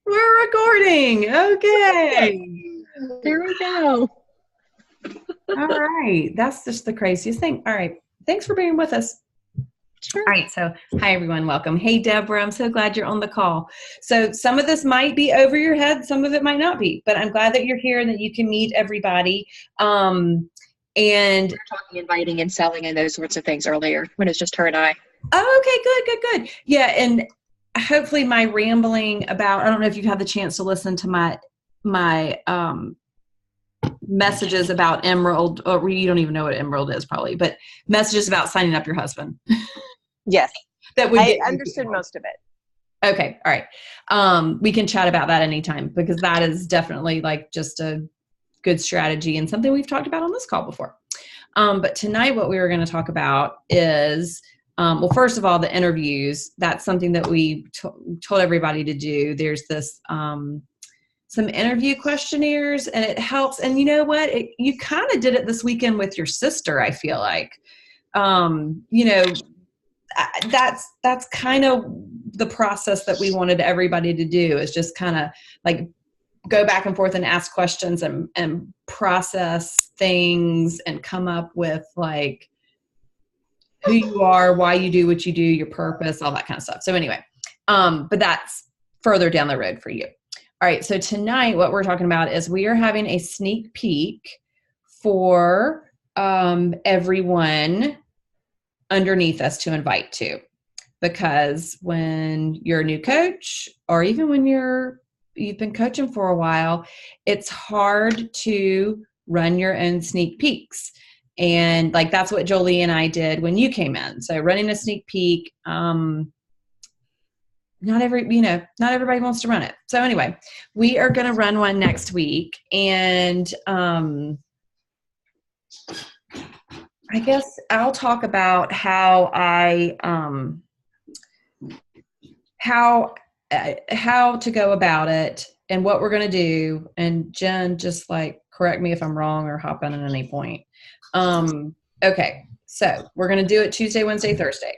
We're recording. Okay. There we go. All right. That's just the craziest thing. All right. Thanks for being with us. Sure. All right. So, hi, everyone. Welcome. Hey, Deborah. I'm so glad you're on the call. So, some of this might be over your head. Some of it might not be. But I'm glad that you're here and that you can meet everybody. And we were talking inviting and selling and those sorts of things earlier when it's just her and I. Oh, okay. Good. Yeah. And hopefully my rambling about, I don't know if you've had the chance to listen to my messages about Emerald, or you don't even know what Emerald is probably, but messages about signing up your husband. Yes. That would I understood most of it. Okay. All right. We can chat about that anytime, because that is definitely like just a good strategy and something we've talked about on this call before. But tonight what we were going to talk about is, well, first of all, the interviews. That's something that we told everybody to do. There's this, some interview questionnaires, and it helps. And you know what? You kind of did it this weekend with your sister, I feel like. That's kind of the process that we wanted everybody to do, is just kind of like go back and forth and ask questions and process things and come up with like who you are, why you do what you do, your purpose, all that kind of stuff. So anyway, but that's further down the road for you. All right. So tonight what we're talking about is we are having a sneak peek for everyone underneath us to invite to, because when you're a new coach, or even when you've been coaching for a while, it's hard to run your own sneak peeks. And like, that's what Jolie and I did when you came in. So running a sneak peek, not everybody wants to run it. So anyway, we are going to run one next week. And I guess I'll talk about how how to go about it and what we're going to do. And Jen, just like correct me if I'm wrong or hop in at any point. Okay. So we're going to do it Tuesday, Wednesday, Thursday.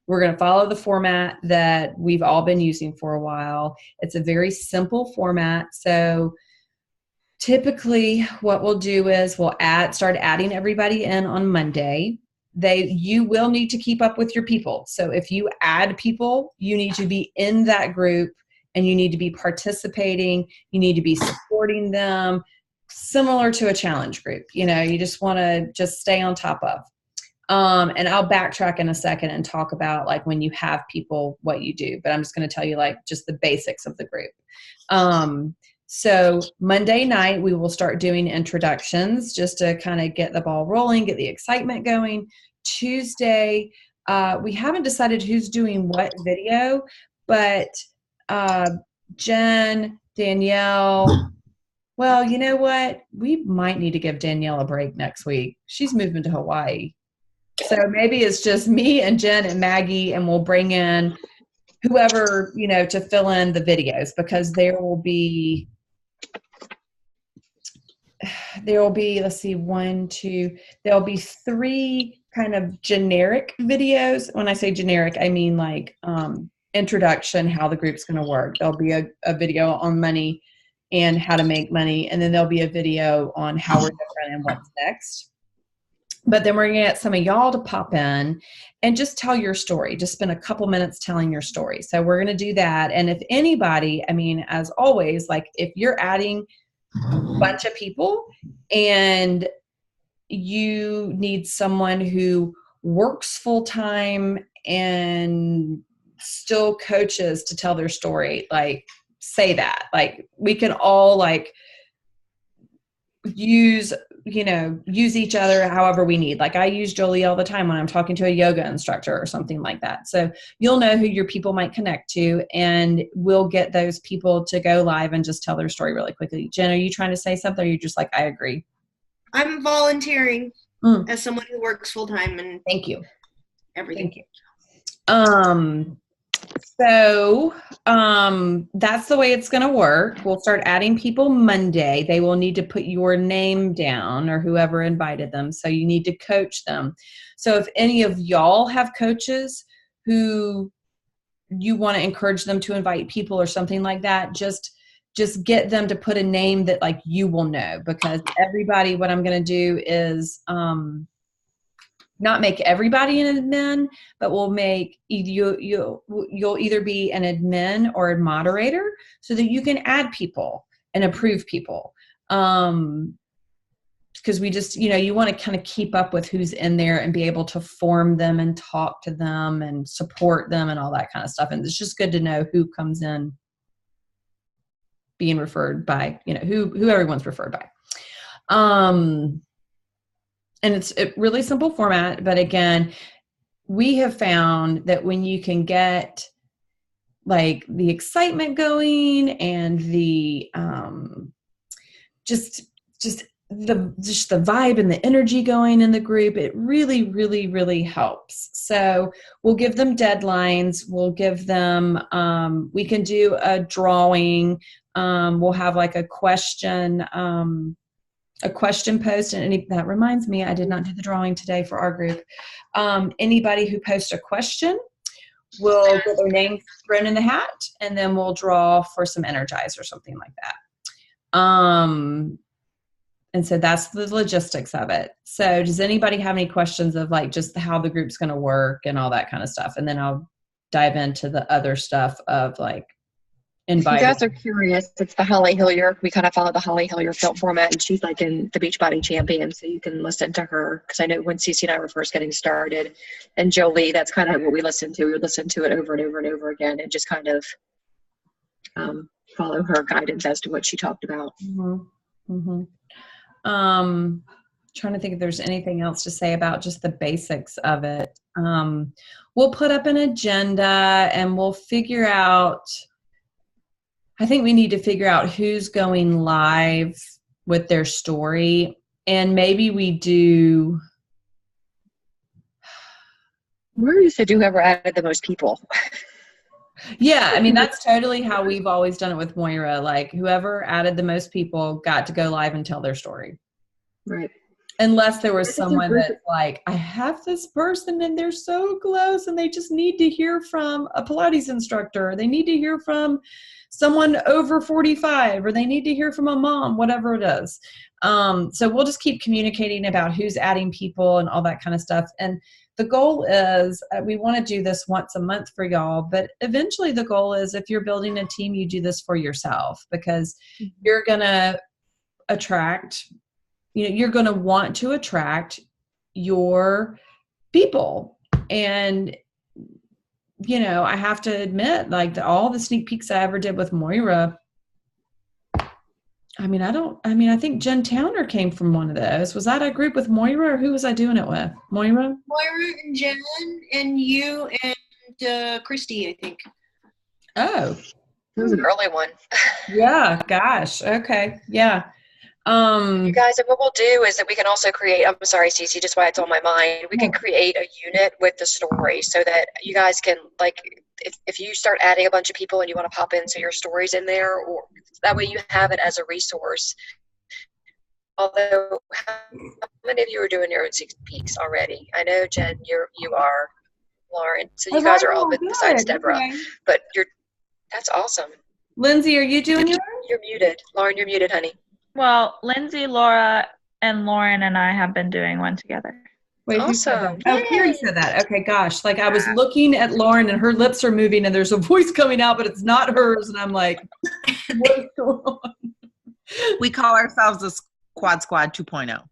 We're going to follow the format that we've all been using for a while. It's a very simple format. So typically what we'll do is we'll start adding everybody in on Monday. You will need to keep up with your people. So if you add people, you need to be in that group and you need to be participating. You need to be supporting them, similar to a challenge group. You just want to just stay on top of. And I'll backtrack in a second and talk about like when you have people, what you do, but I'm just going to tell you like just the basics of the group. So Monday night, we will start doing introductions just to kind of get the ball rolling, get the excitement going. Tuesday, we haven't decided who's doing what video, but Jen, Danielle, well, you know what? We might need to give Danielle a break next week. She's moving to Hawaii. So maybe it's just me and Jen and Maggie, and we'll bring in whoever, to fill in the videos, because there will be, let's see, there'll be 3 kind of generic videos. When I say generic, I mean like introduction, how the group's going to work. There'll be a video on money and how to make money. And then there'll be a video on how we're different and what's next. But then we're going to get some of y'all to pop in and just tell your story. Just spend a couple minutes telling your story. So we're going to do that. And if anybody, as always, like if you're adding a bunch of people and you need someone who works full-time and still coaches to tell their story, like say that. Like we can all like use each other however we need. Like I use Jolie all the time when I'm talking to a yoga instructor or something like that. So you'll know who your people might connect to, and we'll get those people to go live and just tell their story really quickly. Jen, are you trying to say something, or are you just like, I agree? I'm volunteering as someone who works full time and thank you. Everything. Thank you. So that's the way it's going to work. We'll start adding people Monday. They will need to put your name down, or whoever invited them. So you need to coach them. So if any of y'all have coaches who you want to encourage them to invite people or something like that, just get them to put a name that like you will know, because everybody, what I'm going to do is not make everybody an admin, but we'll make you'll either be an admin or a moderator so that you can add people and approve people. Because we just, you want to kind of keep up with who's in there and be able to form them and talk to them and support them and all that kind of stuff. And it's just good to know who comes in being referred by, who everyone's referred by. And it's a really simple format, but again, we have found that when you can get like the excitement going and the just the vibe and the energy going in the group, it really, really, really helps. So we'll give them deadlines. We'll give them, we can do a drawing. We'll have like a question post. And that reminds me, I did not do the drawing today for our group. Anybody who posts a question will get their name thrown in the hat, and then we'll draw for some Energize or something like that. And so that's the logistics of it. So does anybody have any questions of like just how the group's going to work and all that kind of stuff? And then I'll dive into the other stuff of like inviting. If you guys are curious, it's the Holly Hillier. We kind of follow the Holly Hillier film format, and she's like in the Beachbody champion, so you can listen to her. Because I know when Cece and I were first getting started, and Jolie, that's kind of what we listened to. We would listen to it over and over and over again, and just kind of follow her guidance as to what she talked about. Mm-hmm. Mm-hmm. Trying to think if there's anything else to say about just the basics of it. We'll put up an agenda and we'll figure out, I think we need to figure out who's going live with their story, and maybe we do. Where you said whoever added the most people. Yeah, I mean, that's totally how we've always done it with Moira. Like, whoever added the most people got to go live and tell their story. Right. Unless there was someone that's like, I have this person and they're so close and they just need to hear from a Pilates instructor. They need to hear from someone over 45, or they need to hear from a mom, whatever it is. So we'll just keep communicating about who's adding people and all that kind of stuff. And the goal is we want to do this once a month for y'all, but eventually the goal is if you're building a team, you do this for yourself, because you're going to attract, you're going to want to attract your people. And, I have to admit, like all the sneak peeks I ever did with Moira, I think Jen Towner came from one of those. Was that a group with Moira, or who was I doing it with? Moira and Jen and you and Christy, I think. Oh. It was an early one. Yeah, gosh. Okay. Yeah. You guys, and what we'll do is that we can also create, I'm sorry, Cece, just why it's on my mind, we can create a unit with the story so that you guys can, like, if you start adding a bunch of people and you want to pop in so your story's in there, or that way you have it as a resource. Although, how many of you are doing your own sneak peeks already? I know, Jen, you are, Lauren, so you guys are all with besides Deborah, okay. But that's awesome. Lindsay, are you doing yours? You're muted. Lauren, you're muted, honey. Well, Lindsay, Laura, and Lauren and I have been doing one together. Wait, who said that? Oh, Carrie said that. Okay, gosh. Like I was looking at Lauren and her lips are moving and there's a voice coming out, but it's not hers. And I'm like, what's going on? We call ourselves the Quad Squad 2.0.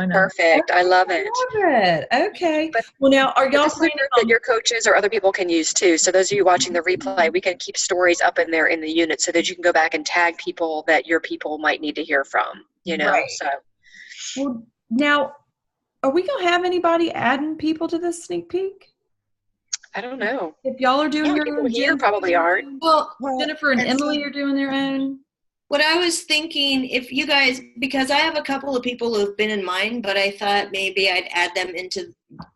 Perfect. I love it. I love it. Okay. Well, now, are y'all planning that your coaches or other people can use too? So those of you watching the replay, we can keep stories up in there in the unit so that you can go back and tag people that your people might need to hear from, Right. So. Well, now, are we going to have anybody adding people to this sneak peek? I don't know. If y'all are doing your own. Here probably aren't. Well, Jennifer and Emily are doing their own. What I was thinking, if you guys, because I have a couple of people who've been in mine, but I thought maybe I'd add them into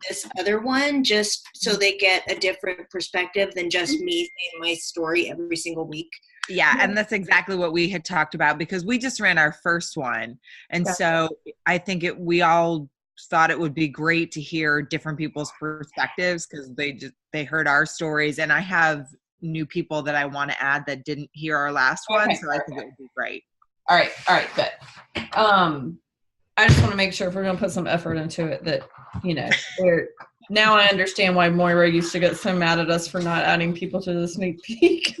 this other one just so they get a different perspective than just me saying my story every single week. Yeah, and that's exactly what we had talked about because we just ran our first one. And so I think we all thought it would be great to hear different people's perspectives because they heard our stories. And I have new people that I want to add that didn't hear our last one. Okay. So I think it would be great. All right, good. I just want to make sure if we're going to put some effort into it that, now I understand why Moira used to get so mad at us for not adding people to the sneak peek.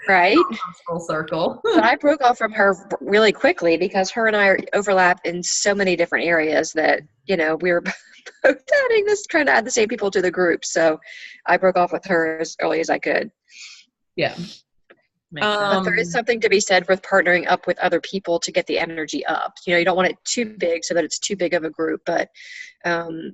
Right. Full circle. But I broke off from her really quickly because her and I overlap in so many different areas that, we were both trying to add the same people to the group. So I broke off with her as early as I could. Yeah. But there is something to be said with partnering up with other people to get the energy up. You don't want it too big so that it's too big of a group, but,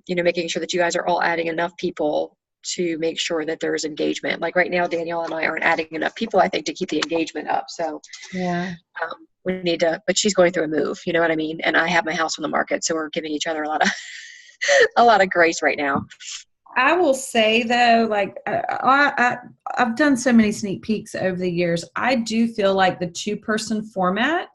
making sure that you guys are all adding enough people to make sure that there's engagement. Like right now, Danielle and I aren't adding enough people, I think, to keep the engagement up. So yeah, we need to, but she's going through a move, you know what I mean? And I have my house on the market. So we're giving each other a lot of grace right now. I will say though, like I've done so many sneak peeks over the years. I do feel like the 2-person format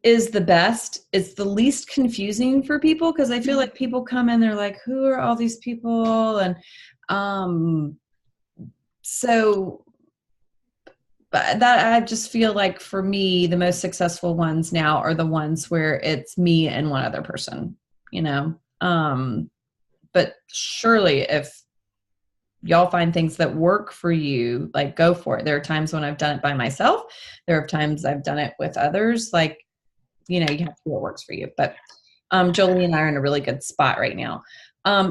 is the best. It's the least confusing for people because I feel like people come in, they're like, who are all these people? And but that I just feel like for me, the most successful ones now are the ones where it's me and one other person, but surely if y'all find things that work for you, like go for it. There are times when I've done it by myself. There are times I've done it with others. Like, you have to do what works for you. But Jolie and I are in a really good spot right now.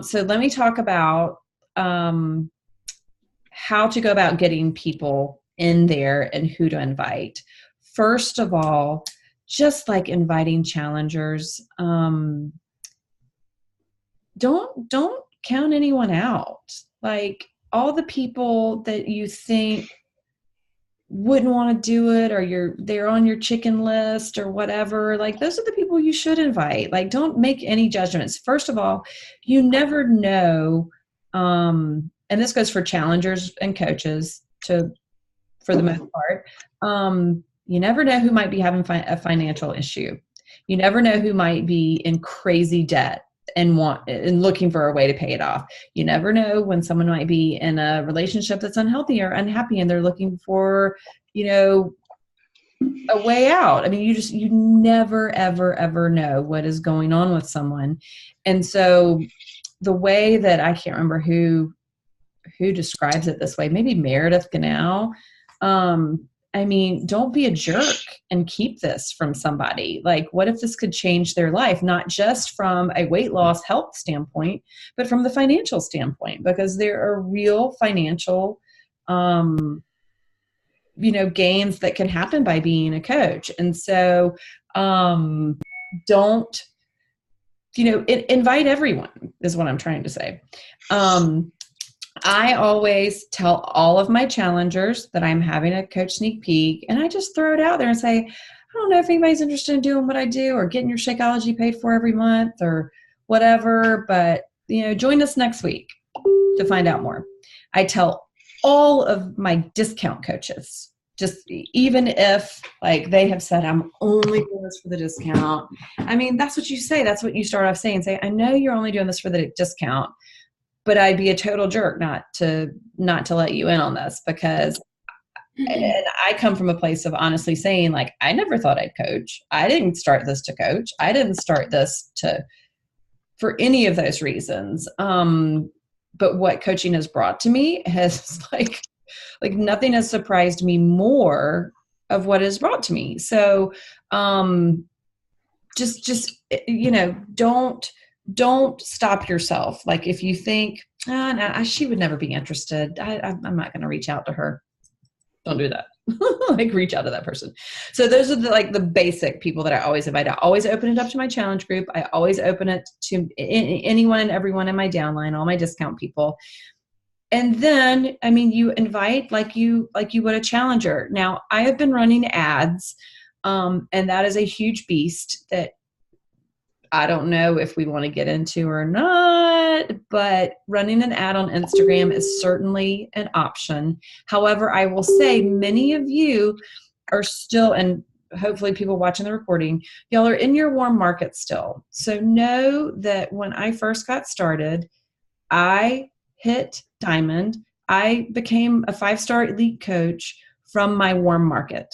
So let me talk about how to go about getting people in there and who to invite. First of all, just like inviting challengers, don't count anyone out. Like all the people that you think wouldn't want to do it or they're on your chicken list or whatever, like those are the people you should invite. Like don't make any judgments. First of all, you never know, and this goes for challengers and coaches for the most part. You never know who might be having a financial issue. You never know who might be in crazy debt and looking for a way to pay it off. You never know when someone might be in a relationship that's unhealthy or unhappy and they're looking for, a way out. I mean, you never, ever, ever know what is going on with someone. And so the way that I can't remember who describes it this way, maybe Meredith Ganell. I mean, don't be a jerk and keep this from somebody. Like, what if this could change their life, not just from a weight loss health standpoint, but from the financial standpoint, because there are real financial, gains that can happen by being a coach. And so, don't, invite everyone is what I'm trying to say. I always tell all of my challengers that I'm having a coach sneak peek, and I just throw it out there and say, I don't know if anybody's interested in doing what I do or getting your Shakeology paid for every month or whatever, but join us next week to find out more. I tell all of my discount coaches, just even if like they have said, I'm only doing this for the discount. I mean, that's what you say. That's what you start off saying. Say, I know you're only doing this for the discount, but I'd be a total jerk not to let you in on this because and I come from a place of honestly saying, like, I never thought I'd coach. I didn't start this to coach. I didn't start this for any of those reasons. But what coaching has brought to me has like nothing has surprised me more of what is brought to me. So just don't stop yourself. Like if you think, no, she would never be interested. I'm not going to reach out to her. Don't do that. Like reach out to that person. So those are the basic people that I always invite. I always open it up to my challenge group. I always open it to anyone and everyone in my downline, all my discount people. And then, I mean, you invite like you would a challenger. Now I have been running ads, and that is a huge beast that I don't know if we want to get into or not, but running an ad on Instagram is certainly an option. However, I will say many of you are still, and hopefully people watching the recording, y'all are in your warm market still. So know that when I first got started, I hit diamond. I became a 5-star elite coach from my warm market.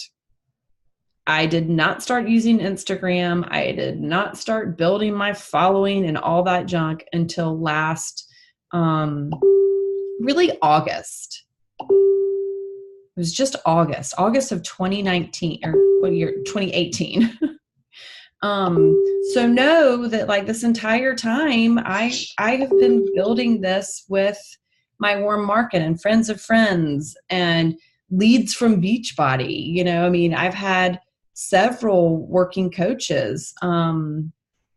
I did not start using Instagram. I did not start building my following and all that junk until last, really August. It was just August of 2019 or what year? 2018. So know that like this entire time I have been building this with my warm market and friends of friends and leads from Beachbody. You know, I mean, I've had several working coaches. Now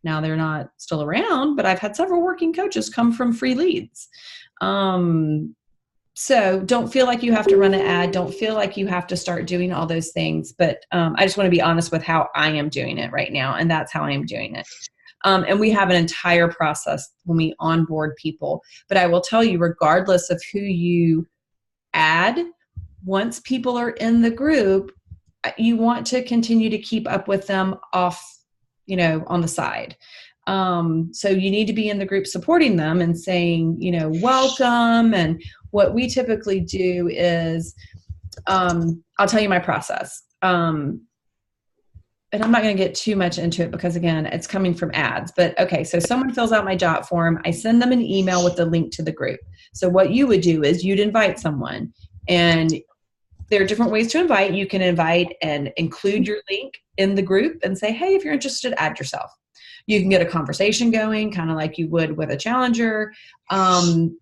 they're not still around, but I've had several working coaches come from free leads. So don't feel like you have to run an ad. Don't feel like you have to start doing all those things. But I just want to be honest with how I am doing it right now. And that's how I am doing it. And we have an entire process when we onboard people. But I will tell you, regardless of who you add, once people are in the group, you want to continue to keep up with them off, you know, on the side. So you need to be in the group supporting them and saying, you know, welcome. And what we typically do is, I'll tell you my process. And I'm not going to get too much into it because again, it's coming from ads, but okay. So someone fills out my job form. I send them an email with the link to the group. So what you would do is you'd invite someone, and there are different ways to invite. You can invite and include your link in the group and say, hey, if you're interested, add yourself. You can get a conversation going, kind of like you would with a challenger, and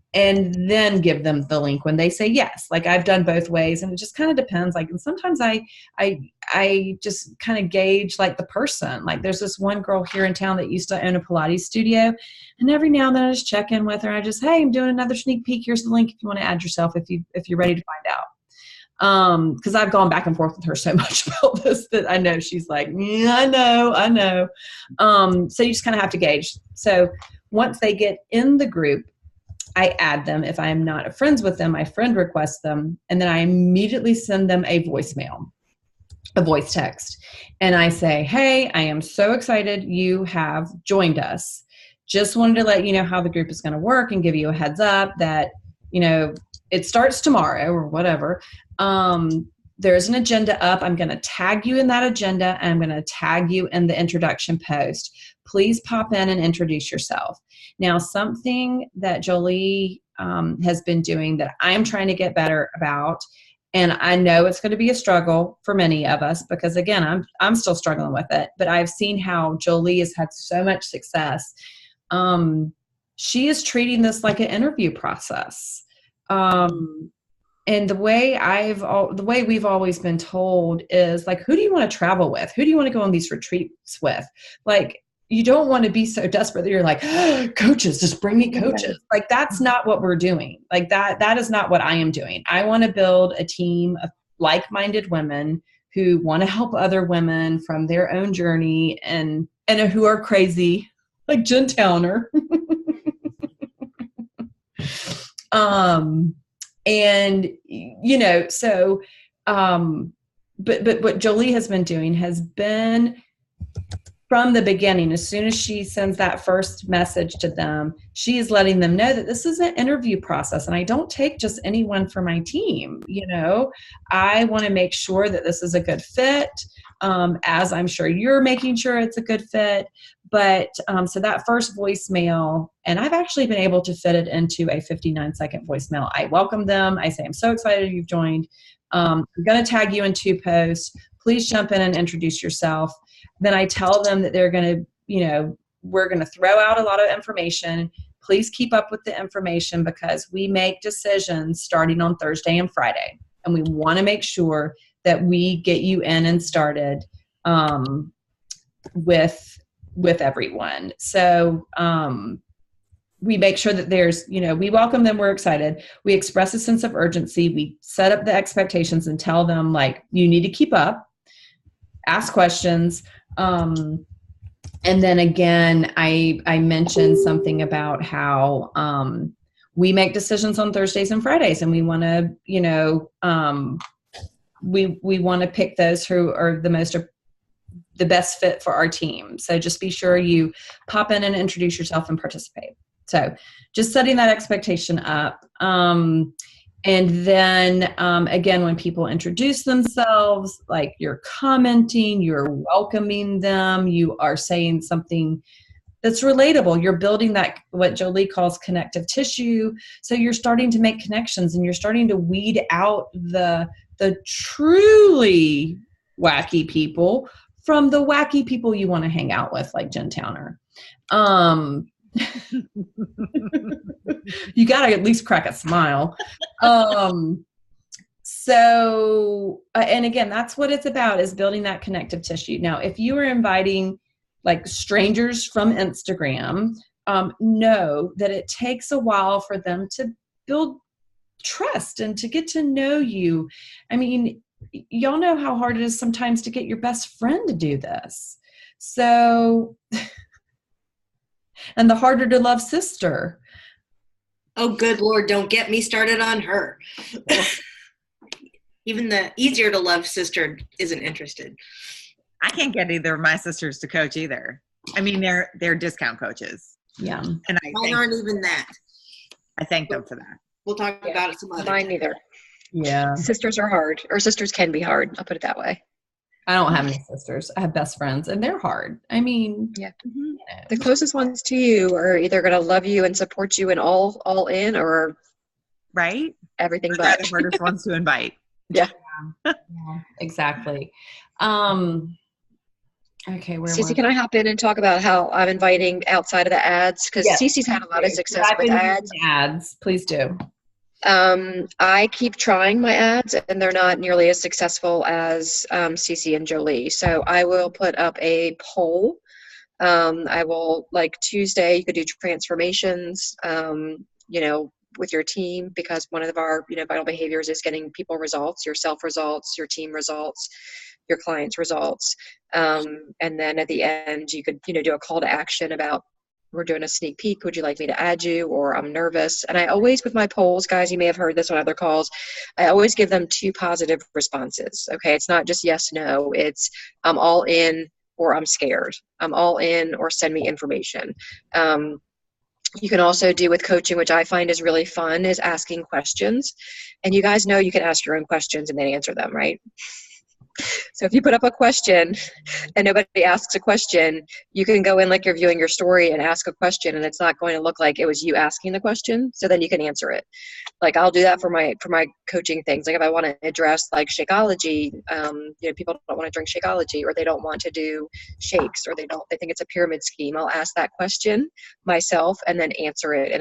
then give them the link when they say yes. Like I've done both ways, and it just kind of depends. Like, and sometimes I just kind of gauge like the person. Like there's this one girl here in town that used to own a Pilates studio, and every now and then I just check in with her. I just, hey, I'm doing another sneak peek. Here's the link if you want to add yourself if you're ready to find out. Because I've gone back and forth with her so much about this that I know she's like, yeah, I know. So you just kind of have to gauge. So once they get in the group, I add them. If I am not friends with them, my friend requests them, and then I immediately send them a voicemail, a voice text. And I say, hey, I am so excited you have joined us. Just wanted to let you know how the group is going to work and give you a heads up that, you know, it starts tomorrow or whatever. There's an agenda up. I'm going to tag you in that agenda, and I'm going to tag you in the introduction post. Please pop in and introduce yourself. Now, something that Jolie has been doing that I'm trying to get better about, and I know it's going to be a struggle for many of us because, again, I'm still struggling with it, but I've seen how Jolie has had so much success. She is treating this like an interview process. And the way we've always been told is like, who do you want to travel with? Who do you want to go on these retreats with? Like, you don't want to be so desperate that you're like, oh, coaches, just bring me coaches. Like, that's not what we're doing. Like that is not what I am doing. I want to build a team of like-minded women who want to help other women from their own journey and who are crazy, like Jen Towner. And, you know, so, but what Jolie has been doing has been from the beginning, as soon as she sends that first message to them, she is letting them know that this is an interview process, and I don't take just anyone for my team. You know, I want to make sure that this is a good fit, as I'm sure you're making sure it's a good fit. But so that first voicemail, and I've actually been able to fit it into a 59-second voicemail. I welcome them. I say, I'm so excited you've joined. I'm going to tag you in 2 posts. Please jump in and introduce yourself. Then I tell them that they're going to, you know, we're going to throw out a lot of information. Please keep up with the information because we make decisions starting on Thursday and Friday. And we want to make sure that we get you in and started with everyone. So we make sure that there's, you know, we welcome them. We're excited. We express a sense of urgency. We set up the expectations and tell them, like, you need to keep up, ask questions. And then again, I mentioned something about how we make decisions on Thursdays and Fridays, and we want to, you know, we want to pick those who are the best fit for our team. So just be sure you pop in and introduce yourself and participate. So just setting that expectation up. And then again, when people introduce themselves, like you're commenting, you're welcoming them, you are saying something that's relatable. You're building that, what Jolie calls connective tissue. So you're starting to make connections, and you're starting to weed out the truly wacky people from the wacky people you want to hang out with, like Jen Towner. You got to at least crack a smile. So, and again, that's what it's about, is building that connective tissue. Now, if you are inviting like strangers from Instagram, know that it takes a while for them to build trust and to get to know you. I mean, y'all know how hard it is sometimes to get your best friend to do this. So, and the harder to love sister. Oh, good Lord, don't get me started on her. Even the easier to love sister isn't interested. I can't get either of my sisters to coach either. I mean, they're discount coaches. Yeah. And Mine aren't even that. I thank them for that. We'll talk about it some other Mine time. neither. Yeah. Sisters are hard, or sisters can be hard. I'll put it that way. I don't have any sisters. I have best friends, and they're hard. I mean, Yeah. you know. The closest ones to you are either going to love you and support you and all in, or Right? everything They're but. the hardest ones to invite. Yeah, exactly. Okay, where Cece, was can I hop in and talk about how I'm inviting outside of the ads? Because Yes. Cece's had a lot of success I've with been ads. using ads. Please do. I keep trying my ads, and they're not nearly as successful as Cece and Jolie. So I will put up a poll. I will, like Tuesday, you could do transformations, with your team, because one of our, vital behaviors is getting people results, yourself results, your team results, your clients results. And then at the end, you could, do a call to action about, we're doing a sneak peek. Would you like me to add you? Or I'm nervous. And I always, with my polls, guys, you may have heard this on other calls, I always give them 2 positive responses. Okay. It's not just yes, no. It's I'm all in or I'm scared. I'm all in or send me information. You can also do with coaching, which I find is really fun, is asking questions. And you guys know you can ask your own questions and then answer them, right? So if you put up a question and nobody asks a question, you can go in like you're viewing your story and ask a question, and it's not going to look like it was you asking the question. So then you can answer it. Like I'll do that for my coaching things. Like if I want to address like Shakeology, people don't want to drink Shakeology, or they don't want to do shakes, or they think it's a pyramid scheme. I'll ask that question myself and then answer it in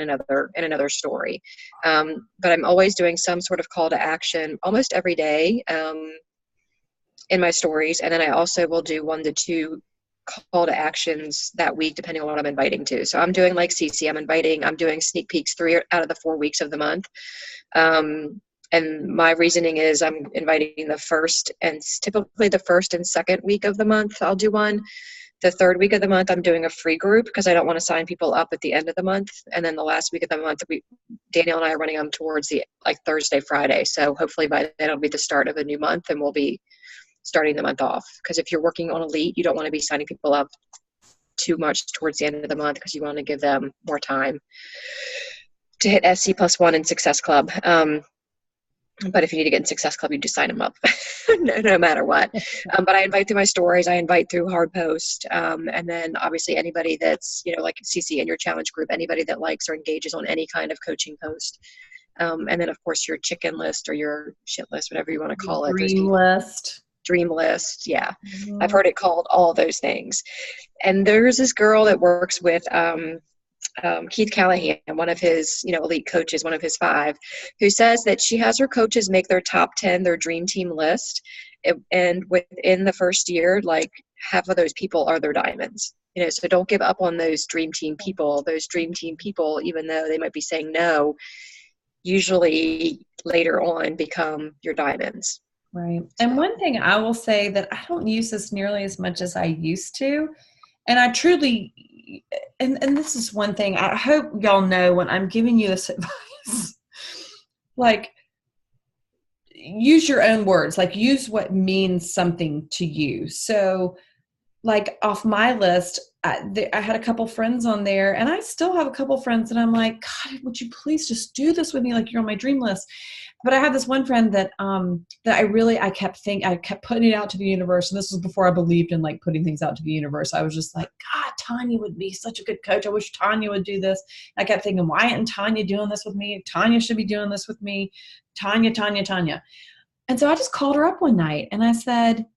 another story. But I'm always doing some sort of call to action almost every day. In my stories, and then I also will do 1 to 2 call to actions that week, depending on what I'm inviting to. So I'm doing like Cece, I'm doing sneak peeks 3 out of the 4 weeks of the month. And my reasoning is I'm inviting the first and typically the first and second week of the month, I'll do one. The third week of the month, I'm doing a free group because I don't want to sign people up at the end of the month. And then the last week of the month, Danielle and I are running them towards the Thursday, Friday. So hopefully by then it'll be the start of a new month, and we'll be starting the month off. Because if you're working on Elite, you don't want to be signing people up too much towards the end of the month, because you want to give them more time to hit SC+1 in Success Club. But if you need to get in Success Club, you just sign them up no matter what. But I invite through my stories. I invite through hard post. And then obviously anybody that's, like Cece in your challenge group, anybody that likes or engages on any kind of coaching post. And then of course your chicken list or your shit list, whatever you want to call it. Dream list. Yeah. Mm-hmm. I've heard it called all those things. And there's this girl that works with Keith Callahan, one of his elite coaches, one of his 5, who says that she has her coaches make their top 10 their dream team list, and within the first year, like half of those people are their diamonds. So don't give up on those dream team people. Those dream team people, even though they might be saying no, usually later on become your diamonds. Right. And one thing I will say that I don't use this nearly as much as I used to. And I truly, and this is one thing I hope y'all know when I'm giving you this advice, like use your own words, like use what means something to you. So like off my list, I had a couple friends on there, and I still have a couple friends that I'm like, God, would you please just do this with me? Like, you're on my dream list. But I had this one friend that I kept putting it out to the universe. And this was before I believed in like putting things out to the universe. I was just like, God, Tanya would be such a good coach. I wish Tanya would do this. I kept thinking, why isn't Tanya doing this with me? Tanya should be doing this with me. Tanya. And so I just called her up one night and I said,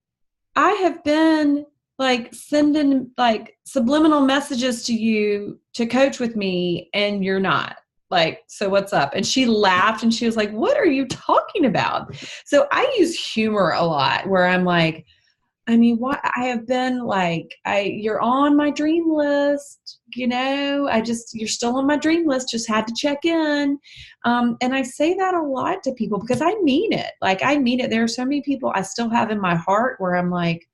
I have been like sending like subliminal messages to you to coach with me, and you're not. Like, so what's up? And she laughed and she was like, what are you talking about? So I use humor a lot where I'm like, I mean, what I have been like, you're on my dream list, you know, you're still on my dream list, just had to check in. And I say that a lot to people because I mean it. Like, I mean it. There are so many people I still have in my heart where I'm like,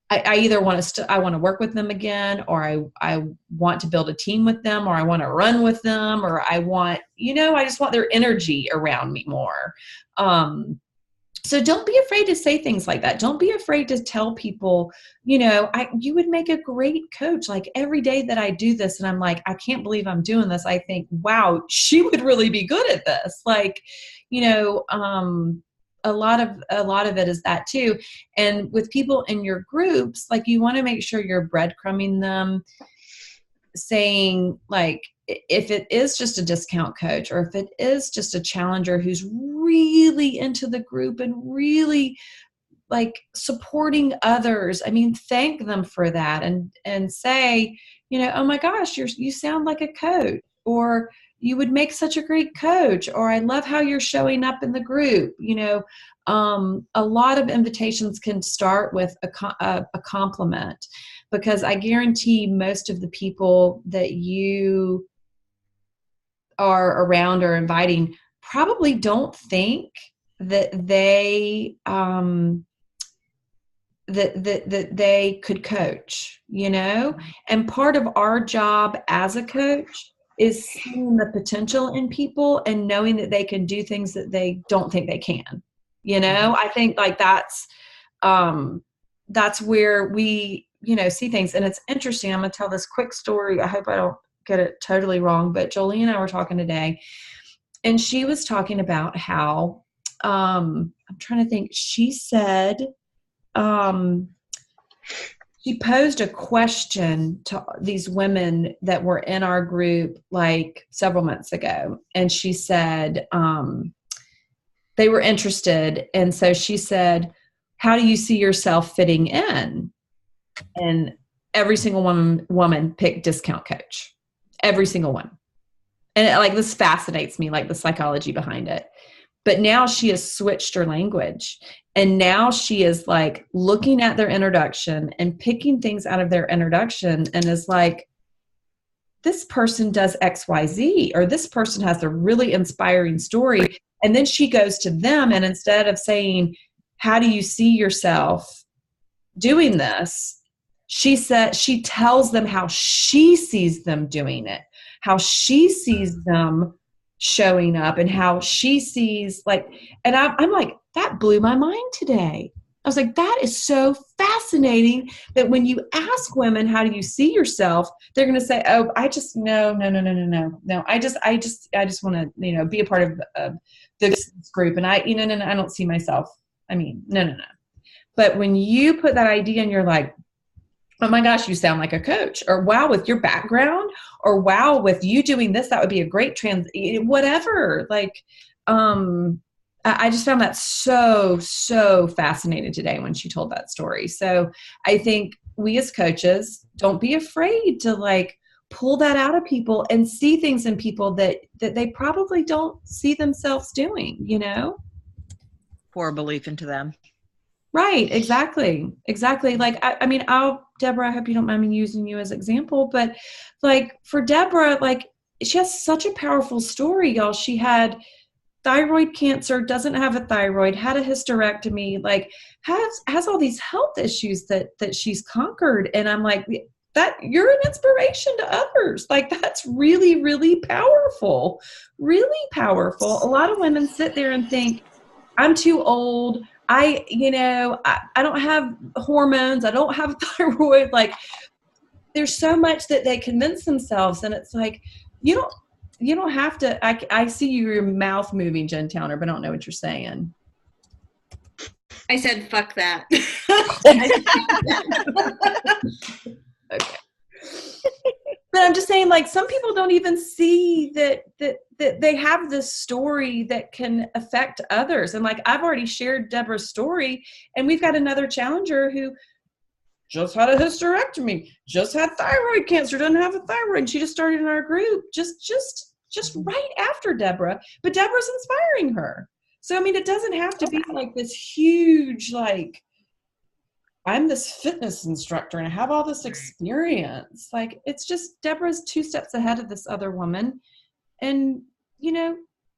I either want to I want to work with them again, or I want to build a team with them, or I want to run with them, or I want, you know, I just want their energy around me more. So don't be afraid to say things like that. Don't be afraid to tell people, you know, you would make a great coach. Like, every day that I do this and I'm like, I can't believe I'm doing this, I think, wow, she would really be good at this. Like, you know, a lot of it is that too. And with people in your groups, like, you want to make sure you're breadcrumbing them, saying like, if it is just a discount coach, or if it is just a challenger who's really into the group and really like supporting others, I mean, thank them for that, and say, you know, oh my gosh, you sound like a coach, or you would make such a great coach, or I love how you're showing up in the group. You know, a lot of invitations can start with a compliment, because I guarantee most of the people that you are around or inviting probably don't think that they that they could coach, you know. And part of our job as a coach is seeing the potential in people and knowing that they can do things that they don't think they can, you know. I think like that's where we, you know, see things. And it's interesting. I'm going to tell this quick story. I hope I don't get it totally wrong, but Jolie and I were talking today, and she was talking about how, I'm trying to think, she said, she posed a question to these women that were in our group like several months ago. And she said, they were interested. And so she said, how do you see yourself fitting in? And every single woman picked discount coach. Every single one. And like, this fascinates me, like the psychology behind it. But now she has switched her language. And now she is like looking at their introduction and picking things out of their introduction, and is like, this person does XYZ, or this person has a really inspiring story. And then she goes to them, and instead of saying, how do you see yourself doing this? She tells them how she sees them doing it, how she sees them showing up, and how she sees like, and I'm like, that blew my mind today. I was like, that is so fascinating that when you ask women, how do you see yourself? They're going to say, oh, I just, no. I just want to, you know, be a part of this group. And I don't see myself. I mean, no. But when you put that idea and you're like, oh my gosh, you sound like a coach, or wow, with your background, or wow, with you doing this, that would be a great whatever. Like, I just found that so fascinating today when she told that story. So I think we as coaches, don't be afraid to like pull that out of people and see things in people that they probably don't see themselves doing, you know? Pour belief into them. Right. Exactly. Like, I mean, Deborah, I hope you don't mind me using you as example, but like for Deborah, like she has such a powerful story, y'all. She had thyroid cancer, doesn't have a thyroid, had a hysterectomy, like has all these health issues that she's conquered. And I'm like, that you're an inspiration to others. Like, that's really, really powerful, really powerful. A lot of women sit there and think, I'm too old, I don't have hormones. I don't have thyroid. Like, there's so much that they convince themselves, and it's like, you don't have to. I see your mouth moving, Jen Towner, but I don't know what you're saying. I said, fuck that. Okay. But I'm just saying, like, some people don't even see that they have this story that can affect others. And like, I've already shared Deborah's story, and we've got another challenger who just had a hysterectomy, just had thyroid cancer, doesn't have a thyroid. And she just started in our group just right after Deborah, but Deborah's inspiring her. So, I mean, it doesn't have to be like this huge, like, I'm this fitness instructor and I have all this experience. Like, it's just Deborah's 2 steps ahead of this other woman. And,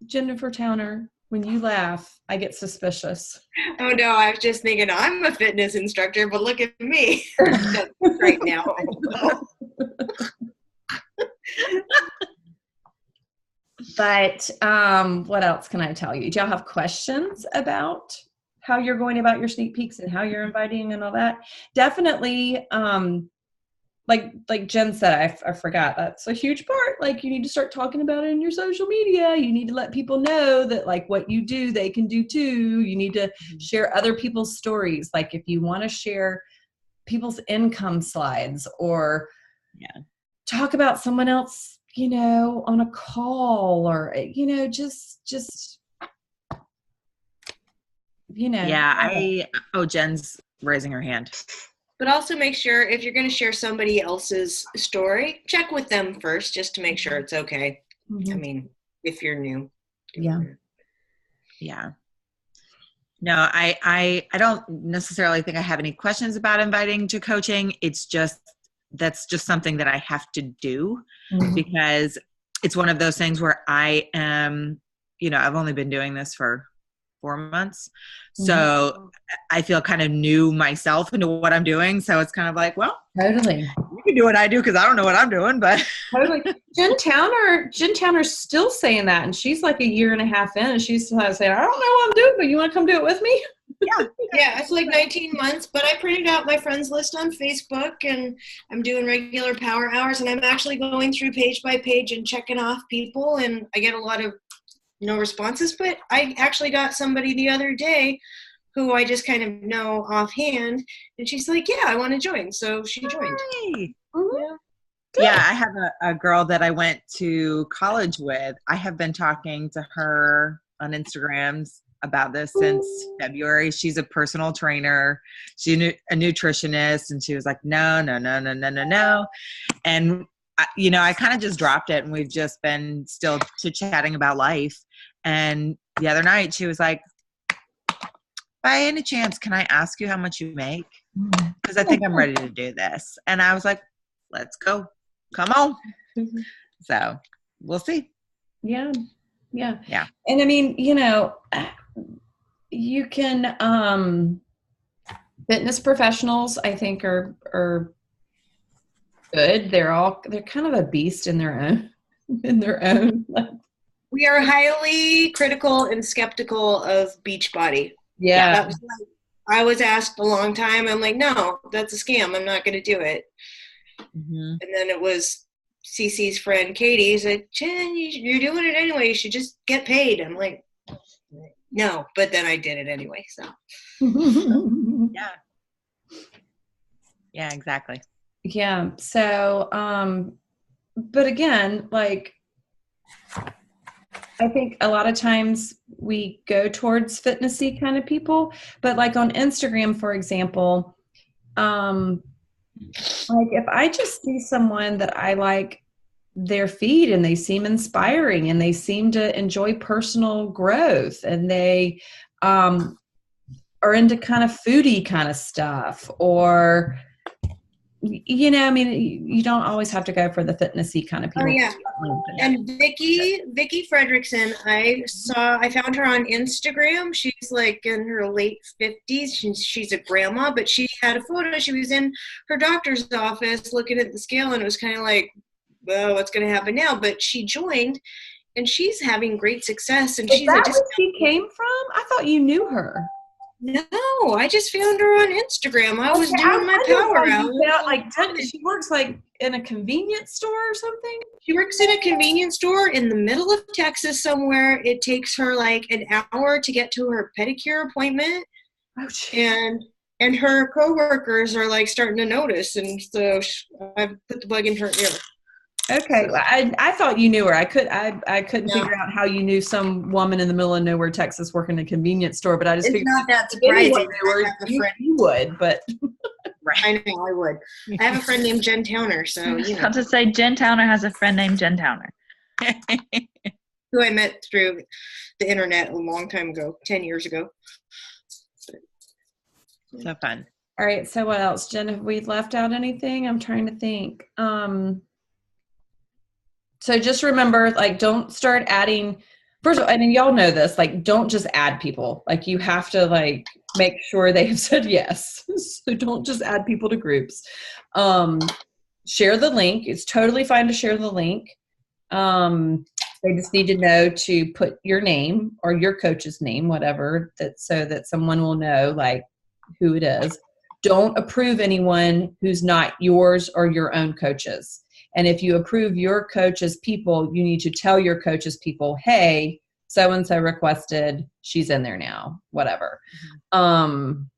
Jennifer Towner, when you laugh, I get suspicious. Oh, no, I was just thinking, I'm a fitness instructor, but look at me right now. But what else can I tell you? Do y'all have questions about how you're going about your sneak peeks and how you're inviting and all that? Definitely, like Jen said, I forgot, that's a huge part. Like, you need to start talking about it in your social media. You need to let people know that, like, what you do, they can do too. You need to share other people's stories. Like, if you want to share people's income slides, or talk about someone else, on a call, or, just. Jen's raising her hand. But also make sure, if you're going to share somebody else's story, check with them first just to make sure it's okay. Mm-hmm. I mean, if you're new. Yeah. Yeah. No, I don't necessarily think I have any questions about inviting to coaching. It's just, that's just something that I have to do, because it's one of those things where I am, I've only been doing this for 4 months. So I feel kind of new myself into what I'm doing. So it's kind of like, well, totally, you can do what I do, because I don't know what I'm doing, but totally. Jen Towner's still saying that. And she's like 1.5 years in, and she's saying, I don't know what I'm doing, but you want to come do it with me? Yeah, it's like 19 months, but I printed out my friends list on Facebook, and I'm doing regular power hours, and I'm actually going through page by page and checking off people, and I get a lot of no responses, but I actually got somebody the other day who I just kind of know offhand, and she's like, yeah, I want to join. So she joined. Hey. Yeah, I have a girl that I went to college with. I have been talking to her on Instagrams about this since February. She's a personal trainer. She's a nutritionist, and she was like, no. And I kind of just dropped it, and we've just been still chit-chatting about life. And the other night she was like, by any chance, can I ask you how much you make? Because I think I'm ready to do this. And I was like, let's go. Come on. So we'll see. Yeah. And I mean, you can, fitness professionals, I think, are good. They're kind of a beast in their own. We are highly critical and skeptical of Beachbody. Yeah. I was asked a long time. I'm like, no, that's a scam. I'm not going to do it. Mm-hmm. And then it was Cece's friend Katie said, Jen, you're doing it anyway. You should just get paid. I'm like, no, but then I did it anyway. So yeah, exactly. Yeah. So, but again, like, I think a lot of times we go towards fitnessy kind of people, but like on Instagram, for example, like if I just see someone that I like their feed and they seem inspiring and they seem to enjoy personal growth and they are into kind of foodie kind of stuff, or I mean, you don't always have to go for the fitnessy kind of people. Oh, yeah. And Vicky Fredrickson, I found her on Instagram. She's like in her late 50s. She's a grandma, but she had a photo. She was in her doctor's office looking at the scale, and it was kind of like, well, what's going to happen now? But she joined, and she's having great success. And Is that where she came from? I thought you knew her. No, I just found her on Instagram. I was doing my power hour. She works like in a convenience store or something. She works in a convenience store in the middle of Texas somewhere. It takes her like an hour to get to her pedicure appointment. Oh, and her coworkers are like starting to notice, and so I've put the bug in her ear. Okay, I thought you knew her. I couldn't figure out how you knew some woman in the middle of nowhere, Texas, working in a convenience store. But I just it's figured not that surprising. You would, but I know I would. I have a friend named Jen Towner, so I was about to say Jen Towner has a friend named Jen Towner, who I met through the internet a long time ago, 10 years ago. So fun. All right. So what else, Jen? Have we left out anything? I'm trying to think. So just remember, like, don't start adding. First of all, I mean, y'all know this. Like, don't just add people. Like, you have to like make sure they have said yes. So don't just add people to groups. Share the link. It's totally fine to share the link. They just need to know to put your name or your coach's name, whatever, so that someone will know like who it is. Don't approve anyone who's not yours or your own coaches. And if you approve your coach's people, you need to tell your coach's people, hey, so-and-so requested, she's in there now, whatever. Trying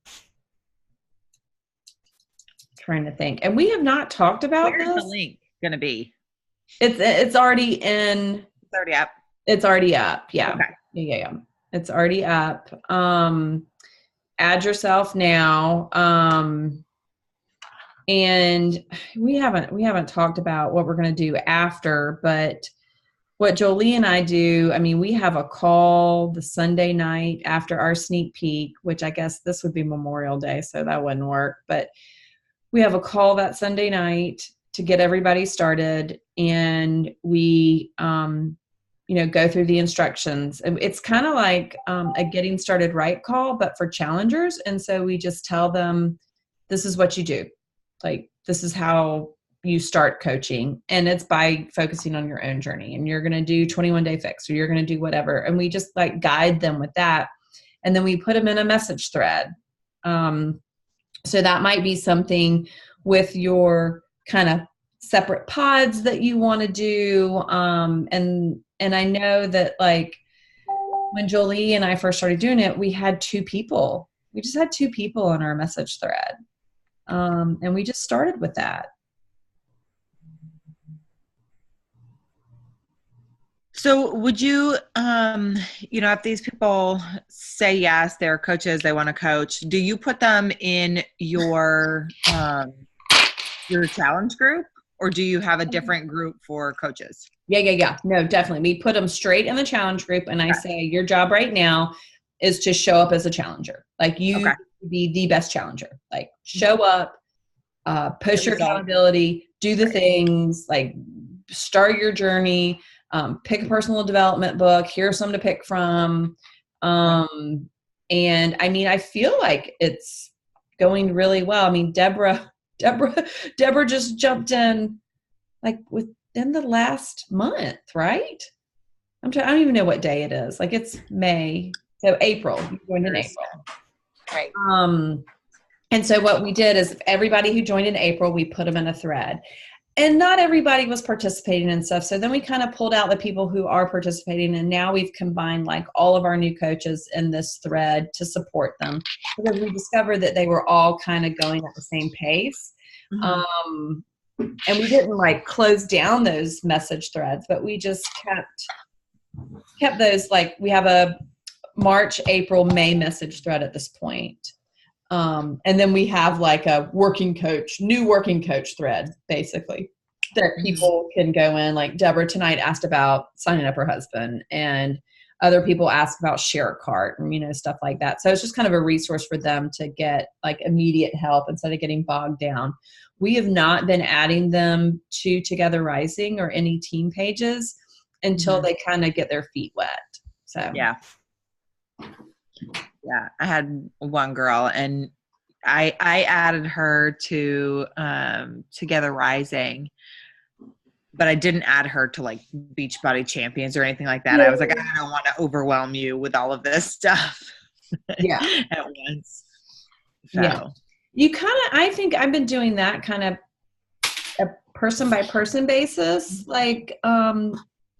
to think. And we have not talked about Where's this. the link going to be? It's already in. It's already up. It's already up. Yeah. Okay. Yeah. It's already up. Add yourself now. And we haven't talked about what we're going to do after, but what Jolie and I do, I mean, we have a call the Sunday night after our sneak peek, which I guess this would be Memorial Day, so that wouldn't work. But we have a call that Sunday night to get everybody started, and we, go through the instructions. It's kind of like a getting started right call, but for challengers. And so we just tell them, this is what you do. Like, this is how you start coaching, and it's by focusing on your own journey, and you're going to do 21-day fix, or you're going to do whatever. And we just like guide them with that. And then we put them in a message thread. So that might be something with your kind of separate pods that you want to do. And I know that like when Jolie and I first started doing it, we had 2 people. We just had 2 people in our message thread. And we just started with that. So would you, if these people say yes, they're coaches, they want to coach, do you put them in your challenge group, or do you have a different group for coaches? Yeah. No, definitely. We put them straight in the challenge group, and I say, your job right now is to show up as a challenger. Like, you be the best challenger. Like, show up, push your accountability, do the things, like start your journey, pick a personal development book. Here's some to pick from. And I mean, I feel like it's going really well. I mean, Deborah just jumped in like within the last month, right? I don't even know what day it is. Like, it's May. So April, you joined in April. Right. And so what we did is everybody who joined in April, we put them in a thread. And not everybody was participating and stuff. So then we kind of pulled out the people who are participating, and now we've combined like all of our new coaches in this thread to support them, because we discovered that they were all kind of going at the same pace. Mm-hmm. And we didn't like close down those message threads, but we just kept those. Like, we have a March, April, May message thread at this point. And then we have like a new working coach thread, basically, that people can go in. Like, Deborah tonight asked about signing up her husband, and other people ask about Share a Cart and, stuff like that. So it's just kind of a resource for them to get like immediate help instead of getting bogged down. We have not been adding them to Together Rising or any team pages until they kind of get their feet wet. So, yeah. I had one girl, and I added her to Together Rising, but I didn't add her to like Beachbody Champions or anything like that. I was like, I don't want to overwhelm you with all of this stuff. Yeah. at once. So. Yeah. You kind of, I think I've been doing that kind of a person by person basis. Like,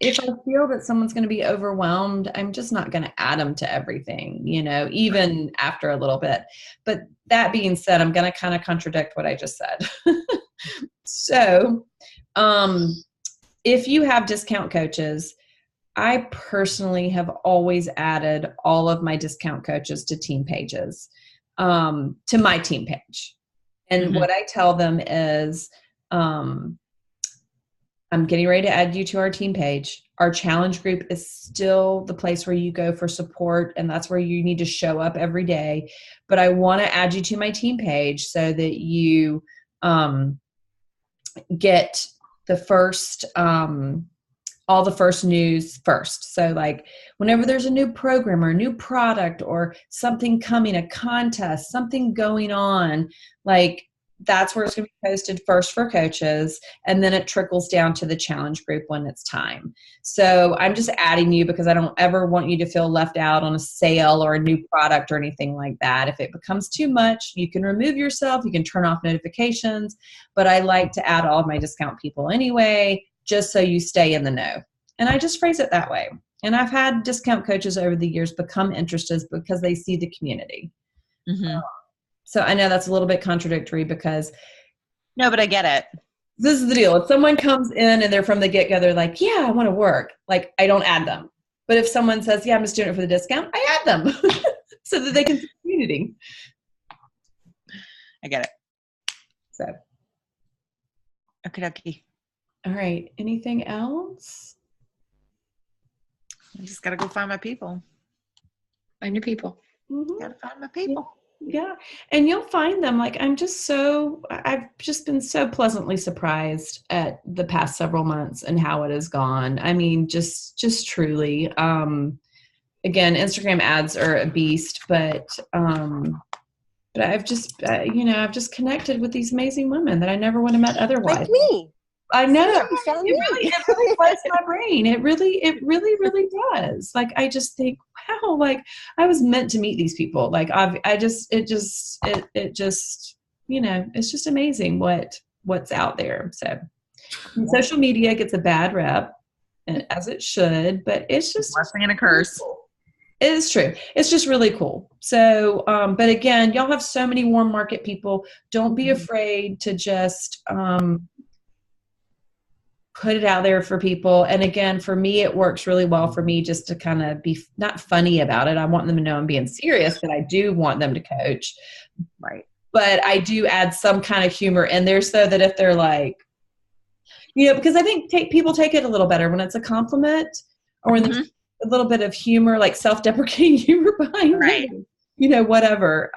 if I feel that someone's going to be overwhelmed, I'm just not going to add them to everything, even after a little bit. But that being said, I'm going to kind of contradict what I just said. So, if you have discount coaches, I personally have always added all of my discount coaches to team pages, to my team page. And what I tell them is, I'm getting ready to add you to our team page. Our challenge group is still the place where you go for support, and that's where you need to show up every day. But I want to add you to my team page so that you get the first, all the first news first. So like whenever there's a new program or a new product or something coming, a contest, something going on, like that's where it's going to be posted first for coaches. And then it trickles down to the challenge group when it's time. So I'm just adding you because I don't ever want you to feel left out on a sale or a new product or anything like that. If it becomes too much, you can remove yourself, you can turn off notifications, but I like to add all of my discount people anyway, just so you stay in the know. And I just phrase it that way. And I've had discount coaches over the years become interested because they see the community. So I know that's a little bit contradictory because. No, but I get it. This is the deal. If someone comes in and they're from the get-go, they're like, yeah, I want to work. Like, I don't add them. But if someone says, yeah, I'm just doing it for the discount, I add them so that they can see the community. I get it. So. Okay. All right. Anything else? I just got to go find my people. Find your people. Got to find my people. Yeah. And you'll find them. Like, I've just been so pleasantly surprised at the past several months and how it has gone. I mean, just truly, again, Instagram ads are a beast, but I've just, I've just connected with these amazing women that I never would have met otherwise. Like me. I know. It really blows my brain. It really does. Like, I just think, wow, like I was meant to meet these people. Like it's just amazing what's out there. So social media gets a bad rep, as it should, but it's just blessing and a curse. It is true. It's just really cool. So, but again, y'all have so many warm market people. Don't be afraid to just, put it out there for people. And again, for me, it works really well for me just to kind of be not funny about it. I want them to know I'm being serious, but I do want them to coach. Right. But I do add some kind of humor in there so that if they're like, because I think people take it a little better when it's a compliment or in a little bit of humor, like self-deprecating humor behind it, whatever.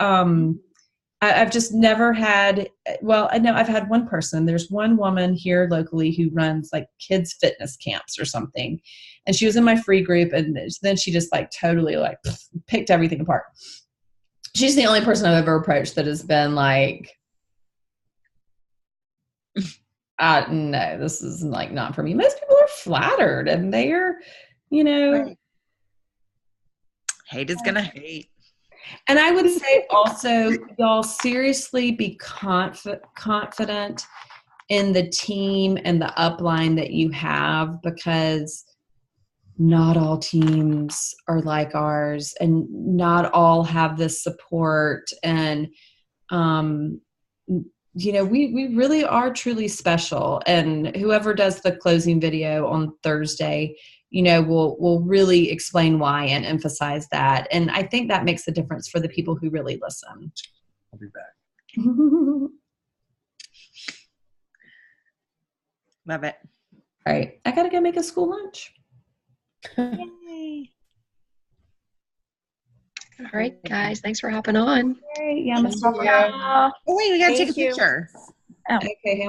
I've just never had, I know I've had one person. There's one woman here locally who runs like kids fitness camps or something. And she was in my free group. And then she just like totally like picked everything apart. She's the only person I've ever approached that has been like, no, this is like not for me. Most people are flattered and they're, Right. Hate is going to hate. And I would say also, y'all seriously be confident in the team and the upline that you have, because not all teams are like ours and not all have this support. And, we really are truly special. And whoever does the closing video on Thursday, will really explain why and emphasize that. And I think that makes a difference for the people who really listen. I'll be back. Love it. All right. I got to go make a school lunch. Yay. All right, guys. Thanks for hopping on. All right. Yeah, Thank you. Oh, wait, we got to take a Thank you. picture. Okay.